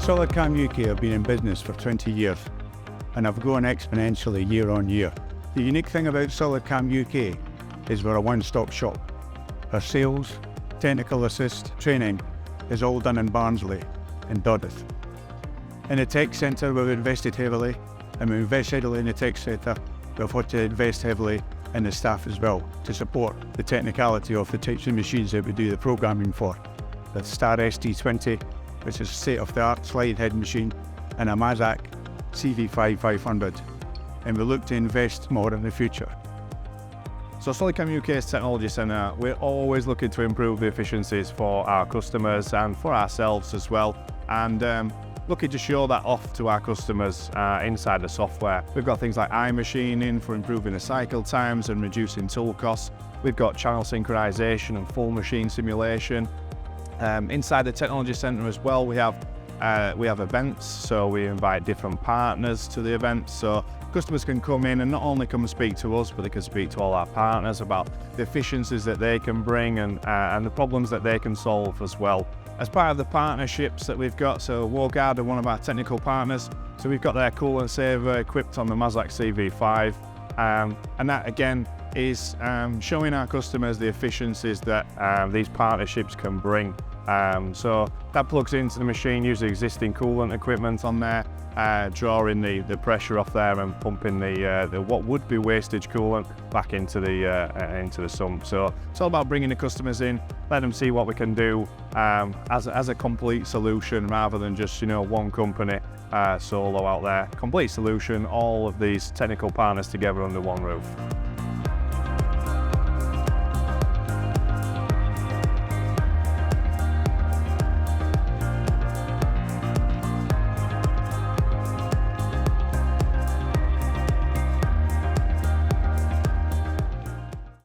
SolidCAM UK have been in business for 20 years and have grown exponentially year on year. The unique thing about SolidCAM UK is we're a one-stop shop. Our sales, technical assist, training is all done in Barnsley in Dodworth. In the tech centre we've invested heavily, and we invest heavily in the tech centre. We've had to invest heavily in the staff as well to support the technicality of the types of machines that we do the programming for. The Star ST20, which is a state-of-the-art slide head machine, and a Mazak CV5-500. And we look to invest more in the future. So SolidCAM UK's Technology Centre, we're always looking to improve the efficiencies for our customers and for ourselves as well, and looking to show that off to our customers inside the software. We've got things like iMachining for improving the cycle times and reducing tool costs. We've got channel synchronization and full machine simulation. Inside the Technology Centre as well, we have events, so we invite different partners to the events, so customers can come in and not only come and speak to us, but they can speak to all our partners about the efficiencies that they can bring and the problems that they can solve as well. As part of the partnerships that we've got, so Wogaard are one of our technical partners, so we've got their Coolant Saver equipped on the Mazak CV5, and that again is showing our customers the efficiencies that these partnerships can bring. So that plugs into the machine using existing coolant equipment on there, drawing the pressure off there and pumping the what would be wastage coolant back into the sump. So it's all about bringing the customers in, let them see what we can do as a complete solution rather than just one company solo out there. Complete solution, all of these technical partners together under one roof.